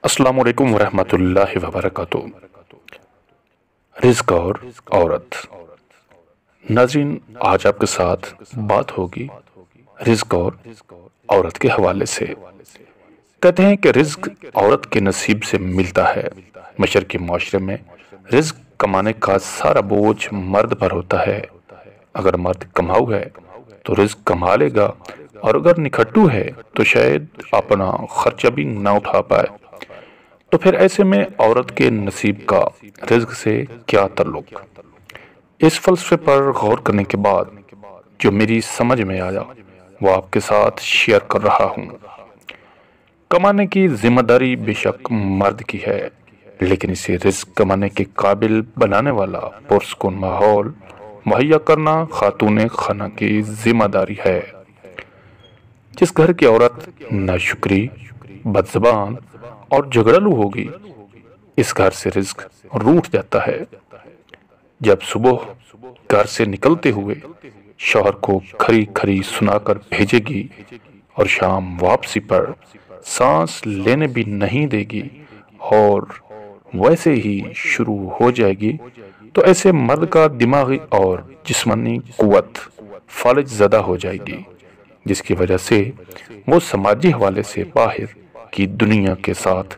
अस्सलाम वालेकुम वरहमतुल्लाहि वबरकातुहू। रिज़्क़ और औरत। नाज़रीन, आज आपके साथ बात होगी रिज़्क़ और औरत के हवाले से। कहते हैं कि रिज़्क़ औरत के नसीब से मिलता है। मशरक़ी माशरे में रिज़्क़ कमाने का सारा बोझ मर्द पर होता है। अगर मर्द कमाऊ है तो रिज़्क़ कमा लेगा, और अगर निखट्टू है तो शायद अपना खर्चा भी ना उठा पाए। तो फिर ऐसे में औरत के नसीब का रिज़्क़ से क्या ताल्लुक? इस फ़लसफ़े पर गौर करने के बाद जो मेरी समझ में आया वो आपके साथ शेयर कर रहा हूँ। कमाने की जिम्मेदारी बेशक मर्द की है, लेकिन इसे रिज़्क़ कमाने के काबिल बनाने वाला पुरसुकून माहौल मुहैया करना खातून खाना की जिम्मेदारी है। जिस घर की औरत नाशुक्री, बदज़बान और झगड़ालू होगी, इस घर से रिज़्क़ रूठ जाता है। जब सुबह घर से निकलते हुए शौहर को खरी खरी सुनाकर भेजेगी और शाम वापसी पर सांस लेने भी नहीं देगी और वैसे ही शुरू हो जाएगी, तो ऐसे मर्द का दिमागी और जिस्मानी कुव्वत फालिज ज़दा हो जाएगी, जिसकी वजह से वो समाजी हवाले से बाहर की दुनिया के साथ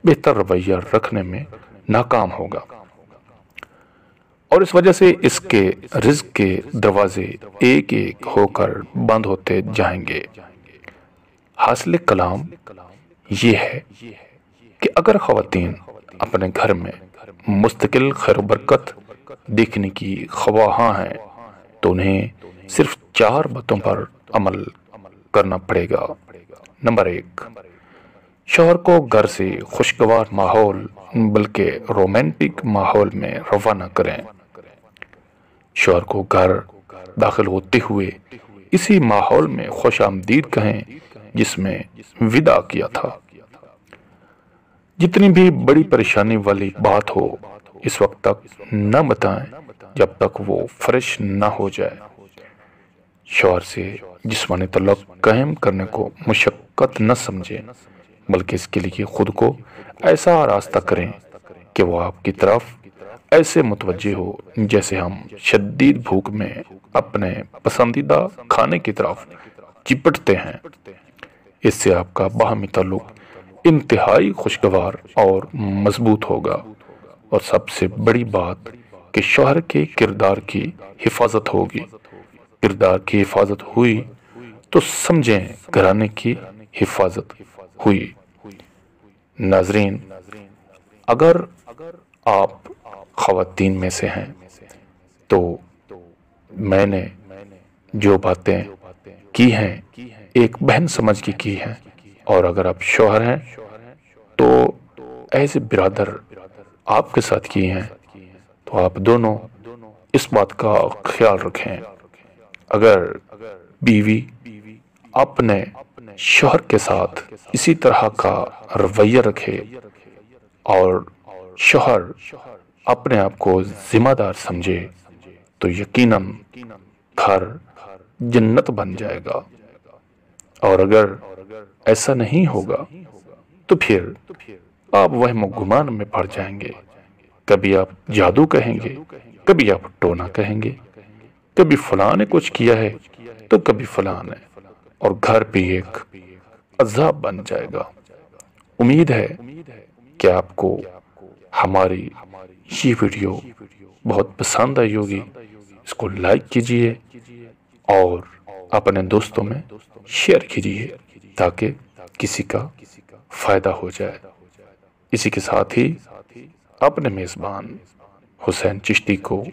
बेहतर रवैया रखने में नाकाम होगा, और इस वजह से इसके रिज़्क़ के दरवाजे एक एक होकर बंद होते जाएंगे। हासिल कलाम ये है कि अगर ख़वातीन अपने घर में मुस्तकिल खैर बरकत देखने की ख्वाहां हैं तो उन्हें सिर्फ 4 बातों पर अमल करना पड़ेगा। नंबर 1, शौहर को घर से खुशगवार माहौल बल्कि रोमांटिक माहौल में रवाना करें। शौहर को घर दाखिल होते हुए इसी माहौल में खुशामदीद कहें जिसमें विदा किया था। जितनी भी बड़ी परेशानी वाली बात हो इस वक्त तक न बताएं जब तक वो फ्रेश न हो जाए। शौहर से जिस्मानी तल्लुक़ कायम करने को मुशक्क़त न समझें, बल्कि इसके लिए खुद को ऐसा रास्ता करें कि वो आपकी तरफ ऐसे मुतवज्जे हो जैसे हम शदीद भूख में अपने पसंदीदा खाने की तरफ चिपटते हैं। इससे आपका बाहमी ताल्लुक इंतहाई खुशगवार और मजबूत होगा। और सबसे बड़ी बात कि शौहर के किरदार की हिफाजत होगी। किरदार की हिफाजत हुई तो समझें घराने की हिफाजत हुई। नाज़रीन, अगर आप ख़वातीन में से हैं तो मैंने जो बातें की हैं एक बहन समझ की हैं, और अगर आप शौहर हैं तो ऐसे बिरादर आपके साथ की हैं, तो आप दोनों इस बात का ख्याल रखें। अगर बीवी अपने शौहर के साथ इसी तरह का रवैया रखे और शौहर अपने आप को जिम्मेदार समझे तो यकीनन घर जन्नत बन जाएगा। और अगर ऐसा नहीं होगा तो फिर आप वहम गुमान में पड़ जाएंगे। कभी आप जादू कहेंगे, कभी आप टोना कहेंगे, कभी फलां ने कुछ किया है तो कभी फलां ने, और घर भी एक अज़ाब बन जाएगा। उम्मीद है कि आपको हमारी ये वीडियो बहुत पसंद आई होगी। इसको लाइक कीजिए और अपने दोस्तों में शेयर कीजिए ताकि किसी का फ़ायदा हो जाए। इसी के साथ ही अपने मेज़बान हुसैन चिश्ती को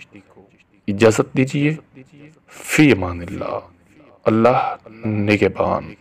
इजाज़त दीजिए। फ़ी अमानिल्लाह। अल्लाह निगहबान।